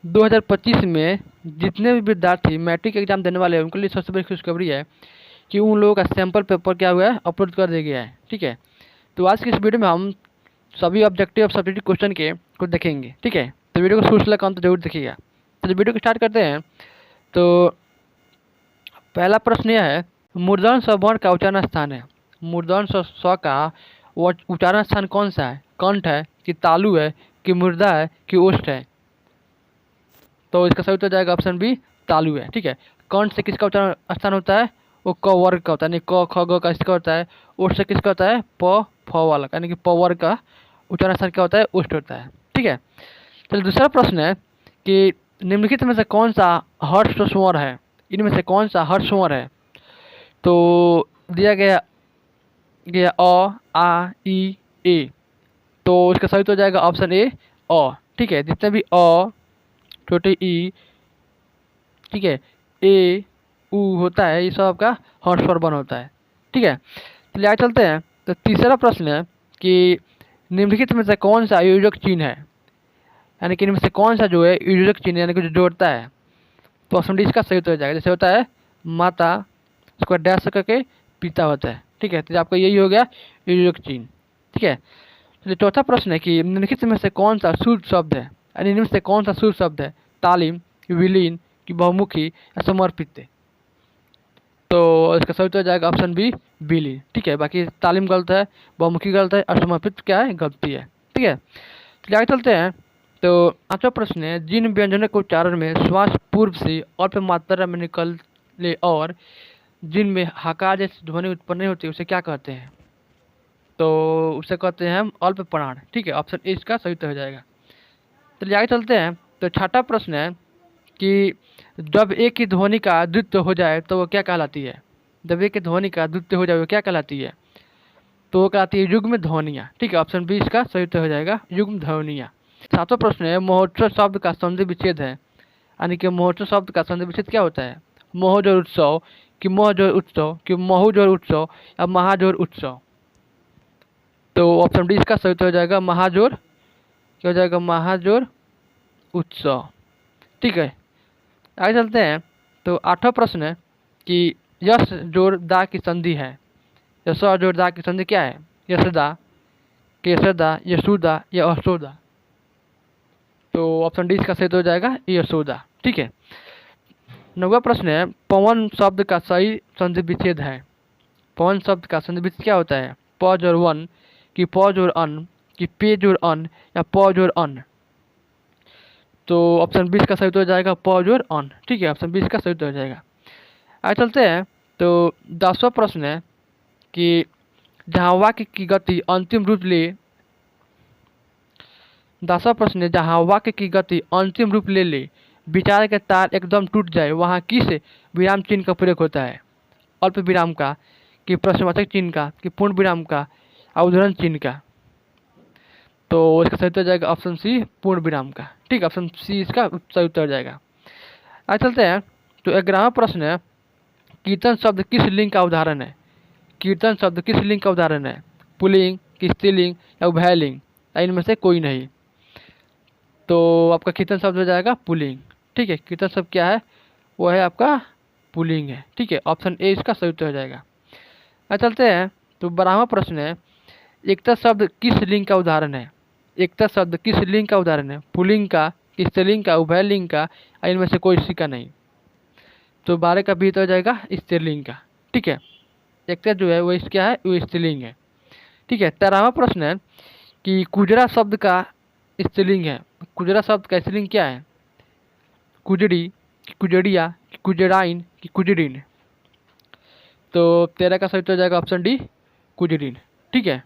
2025 में जितने भी विद्यार्थी मैट्रिक एग्जाम देने वाले हैं उनके लिए सबसे बड़ी खुशखबरी है कि उन लोगों का सैंपल पेपर क्या हुआ है, अपलोड कर दिया गया है। ठीक है, तो आज की इस वीडियो में हम सभी ऑब्जेक्टिव और सब्जेक्टिव क्वेश्चन के को देखेंगे। ठीक है, तो वीडियो को शुरू से लेकर अंत जरूर देखिएगा। तो वीडियो को स्टार्ट करते हैं। तो पहला प्रश्न यह है, मूर्धन स्वर्ण का उच्चारण स्थान है। मूर्धन स्व का उच्चारण स्थान कौन सा है? कंठ है कि तालु है कि मूर्धा है कि ओष्ठ है? तो इसका सही उत्तर जाएगा ऑप्शन बी, तालु है। ठीक है, कंठ से किसका उच्चारण स्थान होता है? वो क वर्ग का होता है, यानी क ख ग का इसका होता है। ओष्ठ से किसका होता है? प फ वाला, यानी कि प वर्ग का उच्चारण स्थान क्या होता है? ओष्ठ होता है। ठीक है, चलिए दूसरा प्रश्न है कि निम्नलिखित में से कौन सा हर्ष स्वर है? इनमें से कौन सा हर्ष स्वर है? तो दिया गया गया अ, आ, ई, ए। तो इसका सही तो जाएगा ऑप्शन ए, अ। ठीक है, जितने भी अ, छोटे ई, ठीक है, ए, उ होता है, ये सब आपका हर्ष स्वर बन होता है। ठीक है, चलिए आगे चलते हैं। तो तीसरा प्रश्न है कि निम्नलिखित में से कौन सा योजक चिन्ह है? यानी कि इनमें से कौन सा जो है योजक चिन्ह यानी कि जो जोड़ता है? तो ऑप्शन डी इसका सही उत्तर हो जाएगा। जैसे होता है माता, उसको डैश करके पिता होता है। ठीक है, तो आपका यही हो गया योजक चिन्ह। ठीक है, चलिए चौथा प्रश्न है कि निम्नलिखित में से कौन सा शुद्ध शब्द है? यानी इनमें से कौन सा शुद्ध शब्द है? तालीम, विलीन की बहुमुखी या समर्पित? तो इसका सही उत्तर हो जाएगा ऑप्शन बी, विलीन। ठीक है, बाकी तालीम गलत है, बहुमुखी गलत है और समर्पित क्या है? गलती है। ठीक है, चलिए आगे चलते हैं। तो पांचवा प्रश्न है, जिन व्यंजनों के उच्चारण में श्वास पूर्व से अल्प मात्रा में निकले और जिनमें हकार जैसी ध्वनि उत्पन्न नहीं होती उसे क्या कहते हैं? तो उसे कहते हैं हम अल्प प्राण। ठीक है, ऑप्शन ए इसका सही उत्तर हो जाएगा। चलिए आगे चलते हैं। तो छठा प्रश्न है कि जब एक की ध्वनि का द्वित्व हो जाए तो वो क्या कहलाती है? जब एक की ध्वनि का द्वित्व हो जाए वो क्या कहलाती है? तो वो कहलाती है युग्म ध्वनियाँ। ठीक है, ऑप्शन बी इसका सही उत्तर हो जाएगा, युग्म ध्वनियाँ। सातवां प्रश्न है, महोत्सव शब्द का संधि विच्छेद है। यानी कि महोत्सव शब्द का संधि विच्छेद क्या होता है? मोह जोड़ उत्सव कि मोह जोड़ उत्सव कि महू जोड़ उत्सव या महाजोड़ उत्सव? तो ऑप्शन डी इसका सही उत्तर हो जाएगा, महाजोड़। क्या हो जाएगा? महाजोड़ उत्सव। ठीक है, आगे चलते हैं। तो आठवां प्रश्न है कि यश जोड़ दा की संधि है। यश जोड़ दा की संधि क्या है? यशदा, केशदा, यशोदा या अशोदा? तो ऑप्शन डी इसका सही तो हो जाएगा, यशोदा। ठीक है, नौवां प्रश्न है, पवन शब्द का सही संधि विच्छेद है। पवन शब्द का संधि विच्छेद क्या होता है? प जोड़ वन कि प जोड़ अन कि पे जोड़ अन या प जोड़ अन? तो ऑप्शन 20 का सही उत्तर हो जाएगा प जोड़ अन। ठीक है, ऑप्शन 20 का सही उत्तर हो जाएगा। आगे चलते हैं। तो 10वां प्रश्न है कि जहाँ वाक्य की गति अंतिम रूप ले 10वां प्रश्न है, जहाँ वाक्य की गति अंतिम रूप ले ले, विचार के तार एकदम टूट जाए, वहाँ किस विराम चिन्ह का प्रयोग होता है? अल्प विराम का कि प्रश्नवाचक चिन्ह का कि पूर्ण विराम का और उद्धरण चिन्ह का? तो इसका सही उत्तर हो जाएगा ऑप्शन सी, पूर्ण विराम का। ठीक है, ऑप्शन सी इसका सही उत्तर हो जाएगा। आगे चलते हैं। तो 11वां प्रश्न है, कीर्तन शब्द किस लिंग का उदाहरण है? कीर्तन शब्द किस लिंग का उदाहरण है? पुल्लिंग कि स्त्रीलिंग या उभयलिंग या इनमें से कोई नहीं? तो आपका कीर्तन शब्द हो जाएगा पुल्लिंग। ठीक है, कीर्तन शब्द क्या है? वो है आपका पुल्लिंग है। ठीक है, ऑप्शन ए इसका सही उत्तर हो जाएगा। अब चलते हैं। तो 12वां प्रश्न है, एकता शब्द किस लिंग का उदाहरण है? एकता शब्द किस लिंग का उदाहरण है? पुल्लिंग का कि स्त्रीलिंग का, उभयलिंग का या इनमें से कोई सी का नहीं? तो 12 का भी हो जाएगा स्त्रीलिंग का। ठीक है, एकता जो है वो क्या है? वो स्त्रीलिंग है। ठीक है, 13वां प्रश्न है कि कुजरा शब्द का स्त्रीलिंग है। कुजरा शब्द का स्त्रीलिंग क्या है? कुजड़ी कि कुजड़िया कि कुजड़ाइन कि कुजड़ीन? तो 13 का सही उत्तर हो जाएगा ऑप्शन डी, कुजड़ीन। ठीक है,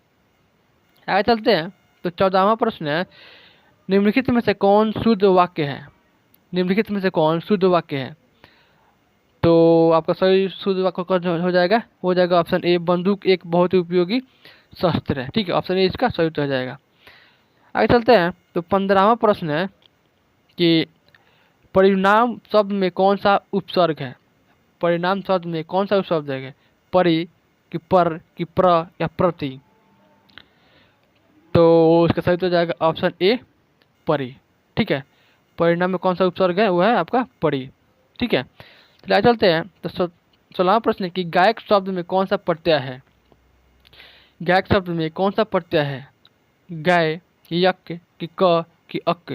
आगे चलते हैं। तो 14वां प्रश्न है, निम्नलिखित में से कौन शुद्ध वाक्य है? निम्नलिखित में से कौन शुद्ध वाक्य है? तो आपका सही शुद्ध वाक्य कौन हो जाएगा? हो जाएगा ऑप्शन ए, बंदूक एक बहुत ही उपयोगी शस्त्र है। ठीक है, ऑप्शन ए इसका सही उत्तर हो जाएगा। आगे चलते हैं। तो 15वां प्रश्न है कि परिणाम शब्द में कौन सा उपसर्ग है? परिणाम शब्द में कौन सा उपसर्ग है? परि कि पर कि प्र या प्रति? तो उसका सही उत्तर हो जाएगा ऑप्शन ए, परि। ठीक है, परिणाम में कौन सा उपसर्ग है, वो है आपका परि। ठीक है, चलिए आगे चलते हैं। तो 16वां प्रश्न है कि गायक शब्द में कौन सा प्रत्यय है। गायक शब्द में कौन सा प्रत्यय है, गाय कि यक कि क कि अक।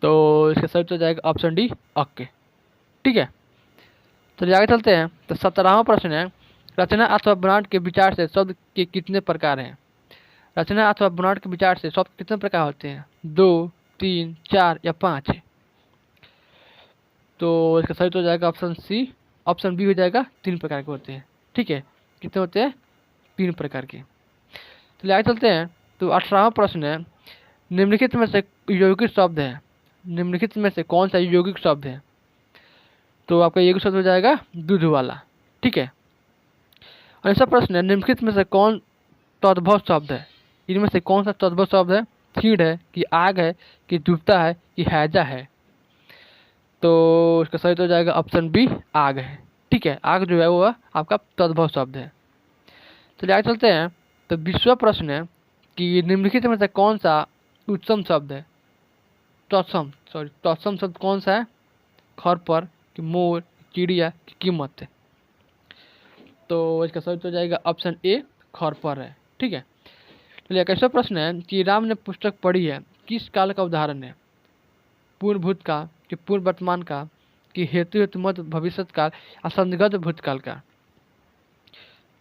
तो इसका सही उत्तर जाएगा ऑप्शन डी अक। ठीक है, चलिए आगे चलते हैं। तो 17वां प्रश्न है रचना अथवा बनावट के विचार से शब्द के कितने प्रकार हैं। रचना अथवा बनावट के विचार से शब्द कितने प्रकार होते हैं, 2, 3, 4 या 5। तो इसका सही उत्तर जाएगा ऑप्शन सी, ऑप्शन बी हो जाएगा 3 प्रकार के होते हैं। ठीक है, कितने होते हैं, 3 प्रकार के। चलिए आगे चलते हैं। तो 18वां प्रश्न है निम्नलिखित में से यौगिक शब्द है, निम्नलिखित में से कौन सा यौगिक शब्द है। तो आपका यौगिक शब्द हो जाएगा दूध वाला। ठीक है, और ऐसा प्रश्न है निम्नलिखित में से कौन तद्भव शब्द है, इनमें से कौन सा तद्भव शब्द है, खीड़ है कि आग है कि डूबता है कि हैजा है। तो इसका सही तो जाएगा ऑप्शन बी आग है। ठीक है, आग जो है वो आपका तद्भव शब्द है। चलिए आगे चलते हैं। तो 20वां प्रश्न है कि निम्नलिखित में से कौन सा उत्तम शब्द है, तत्सम शब्द कौन सा है, खर पर कि मोर चिड़िया की कीमत है। तो इसका सही तो जाएगा ऑप्शन ए खर पर है। ठीक है, चलिए 21वां प्रश्न है कि राम ने पुस्तक पढ़ी है किस काल का उदाहरण है, पूर्व भूत का कि पूर्व वर्तमान का कि हेतु हेतु मध्य भविष्य काल असंदिग्ध भूतकाल का।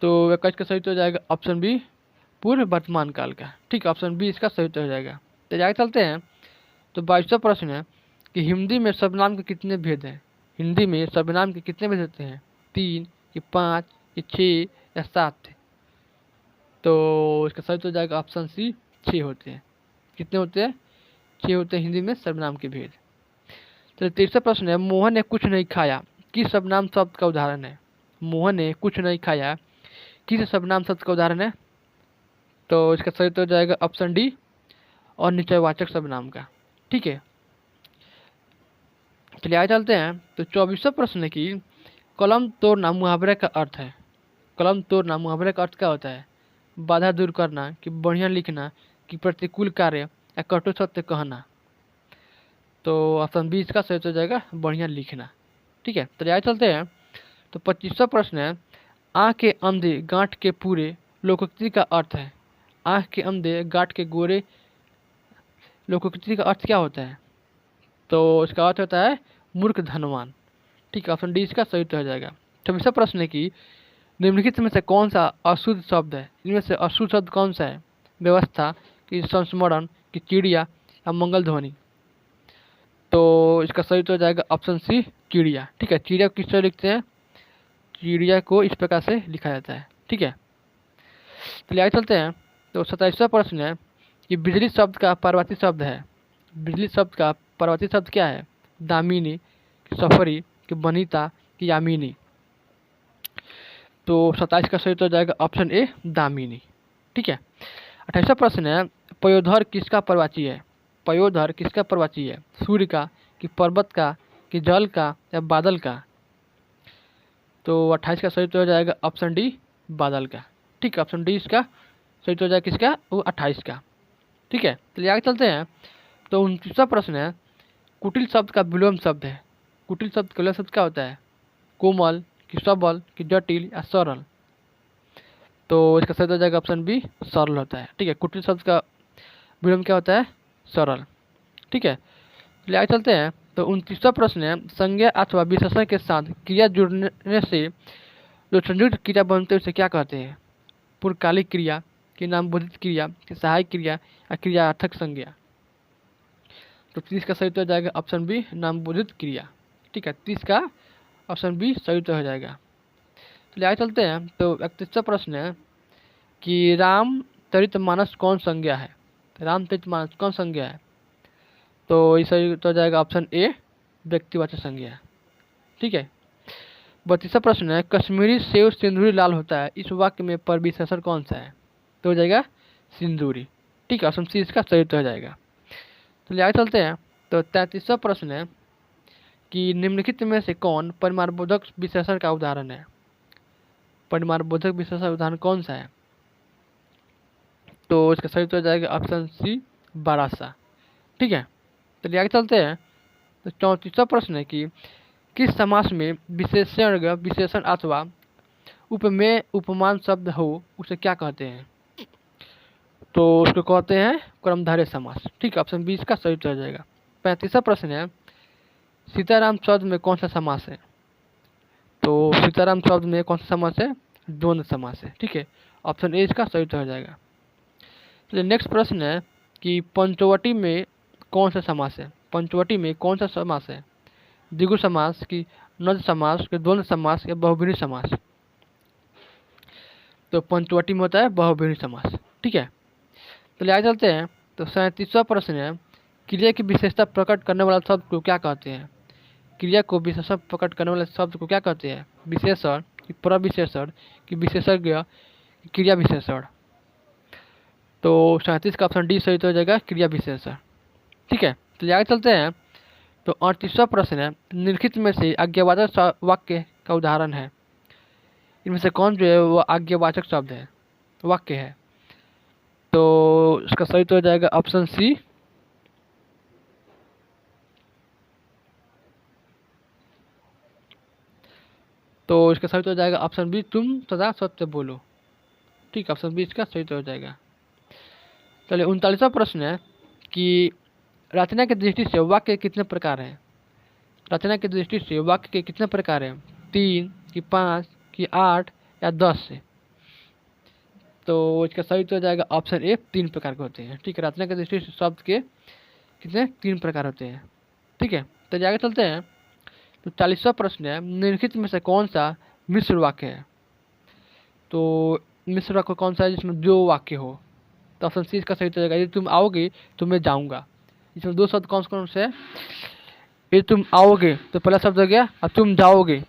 तो 21 का सही तो हो जाएगा ऑप्शन बी पूर्व वर्तमान काल का। ठीक है, ऑप्शन बी इसका सही तो हो जाएगा। तो आगे चलते हैं। तो 22वां प्रश्न है कि हिंदी में सर्वनाम के कितने भेद हैं, हिंदी में सर्वनाम के कितने भेद होते हैं, 3 कि 5 कि 6 या 7। तो इसका सही तो हो जाएगा ऑप्शन सी 6 होते हैं। कितने होते हैं, 6 होते हैं हिंदी में सर्वनाम के भेद। तो 23वां प्रश्न है मोहन ने कुछ नहीं खाया किस सर्वनाम शब्द का उदाहरण है। मोहन ने कुछ नहीं खाया किस सर्वनाम शब्द का उदाहरण है। तो इसका सही तो हो जाएगा ऑप्शन डी और निश्चयवाचक सर्वनाम का। ठीक है, चलिए आगे चलते हैं। तो 24वां प्रश्न है कि कलम तोड़ना मुहावरे का अर्थ है। कलम तोड़ना मुहावरे का अर्थ क्या होता है, बाधा दूर करना कि बढ़िया लिखना कि प्रतिकूल कार्य या कटु सत्य कहना। तो ऑप्शन बी इसका सही हो जाएगा बढ़िया लिखना। ठीक है, तो आगे चलते हैं। तो 25वां प्रश्न है आँख के अंधे गांठ के पूरे लोकोक्ति का अर्थ है। आँख के अंधे गांठ के गोरे लोकोक्ति का अर्थ क्या होता है। तो इसका अर्थ होता है मूर्ख धनवान। ठीक है, ऑप्शन डी इसका सही हो जाएगा। 26वां प्रश्न है कि निम्नलिखित में से कौन सा अशुद्ध शब्द है, इनमें से अशुद्ध शब्द कौन सा है, व्यवस्था कि संस्मरण कि चिड़िया या मंगल ध्वनि। तो इसका सही तो हो जाएगा ऑप्शन सी चिड़िया। ठीक है, चिड़िया को किस तरह लिखते हैं, चिड़िया को इस प्रकार से लिखा जाता है। ठीक है, चलिए आगे चलते हैं। तो 27वां प्रश्न है कि बिजली शब्द का पार्वती शब्द है। बिजली शब्द का पार्वती शब्द क्या है, दामिनी कि सफरी कि बनीता कि यामिनी। तो 27 का सही तो हो जाएगा ऑप्शन ए दामिनी। ठीक है, 28वां प्रश्न है पयोधर किसका प्रवाची है। पयोधर किसका प्रवाची है, सूर्य का कि पर्वत का कि जल का या बादल का। तो 28 का सही तो हो जाएगा ऑप्शन डी बादल का। ठीक है, ऑप्शन डी इसका सही तो हो जाएगा किसका, वो 28 का। ठीक है, चलिए आगे चलते हैं। तो 29वां प्रश्न है कुटिल शब्द का विलोम शब्द है। कुटिल शब्द का विलोम शब्द क्या होता है, कोमल कि सबल कि जटिल या सरल। तो इसका सही हो जाएगा ऑप्शन बी सरल होता है। ठीक है, कुटिल शब्द का विलोम क्या होता है, सरल। ठीक है, चलिए आगे चलते हैं। तो 29वां प्रश्न है संज्ञा अथवा विशेषण के साथ क्रिया जुड़ने से जो संयुक्त क्रिया बनते हैं उसे क्या कहते हैं, पूर्वकालिक क्रिया कि नामबोधित क्रिया कि सहायक क्रिया या क्रियार्थक संज्ञा। तो 30 का सही तो हो जाएगा ऑप्शन बी नामबोधित क्रिया। ठीक है, 30 का ऑप्शन बी सही तो हो जाएगा। चलिए आगे चलते हैं। तो 31वां प्रश्न है कि रामचरितमानस कौन संज्ञा है। रामचरितमानस कौन संज्ञा है। तो इस सही तो हो जाएगा ऑप्शन ए व्यक्तिवाचक संज्ञा। ठीक है, 32वां प्रश्न है कश्मीरी सेव सिंदूरी लाल होता है, इस वाक्य में पर विशेषण कौन सा है। तो हो जाएगा सिंदूरी। ठीक है, ऑप्शन सी इसका सही तो हो जाएगा। चलिए आगे चलते हैं। तो 33वां प्रश्न है कि निम्नलिखित में से कौन परिमाणबोधक विशेषण का उदाहरण है। परिमाणबोधक विशेषण उदाहरण कौन सा है। तो इसका सही तो हो जाएगा ऑप्शन सी बारासा। ठीक है, तो आगे चलते हैं। तो 34वां प्रश्न है कि किस समास में विशेषण विशेषण अथवा उपमेय उपमान शब्द हो उसे क्या कहते हैं? तो उसको कहते हैं कर्मधारय समास। ठीक है, ऑप्शन 20 का सही उत्तर हो जाएगा। 35वां प्रश्न है सीताराम शब्द में कौन सा समास है? तो सीताराम शब्द में कौन सा समास है? द्वंद्व समास है। ठीक है, ऑप्शन ए इसका सही उत्तर हो जाएगा। तो नेक्स्ट प्रश्न है कि पंचवटी में कौन सा समास है? पंचवटी में कौन सा समास है? द्विगु समास की नद समास के द्वंद्व समास या बहुब्रीहि समास? तो पंचवटी में होता है बहुब्रीहि समास। ठीक है, तो आगे चलते हैं। तो 37वां प्रश्न है क्रिया की विशेषता प्रकट करने वाला शब्द को क्या कहते हैं? क्रिया को विशेषण प्रकट करने वाले शब्द को क्या कहते हैं? विशेषण कि प्रविशेषण कि विशेषज्ञ कि क्रिया विशेषण? तो 37 का ऑप्शन डी सही हो जाएगा, क्रिया विशेषण। ठीक है, तो आगे चलते हैं। तो 38वां प्रश्न है निम्नलिखित में से आज्ञावाचक वाक्य का उदाहरण है? इनमें से कौन जो है वो आज्ञावाचक शब्द है, वाक्य है? तो इसका सही तो हो जाएगा ऑप्शन सी। तो इसका सही तो हो जाएगा ऑप्शन बी, तुम सदा सत्य बोलो। ठीक, ऑप्शन बी इसका सही तो हो जाएगा। चलिए 39वां प्रश्न है कि रचना की दृष्टि से वाक्य कितने प्रकार हैं? रचना की दृष्टि से वाक्य के कितने प्रकार हैं? 3 कि 5 कि 8 या 10 से? तो इसका सही तो हो जाएगा ऑप्शन ए, 3 प्रकार के होते हैं। ठीक है, रचना की दृष्टि से शब्द के कितने 3 प्रकार होते हैं। ठीक है, तो आगे चलते हैं। तो 40वां प्रश्न है निम्नलिखित में से कौन सा मिश्र वाक्य है? तो मिश्र वाक्य कौन सा है जिसमें 2 वाक्य हो? तो ऑप्शन सी इसका सही हो जाएगा, यदि तुम आओगे तो मैं जाऊंगा। इसमें 2 शब्द कौन कौन से है? यदि तुम आओगे तो पहला शब्द हो गया, और तुम जाओगे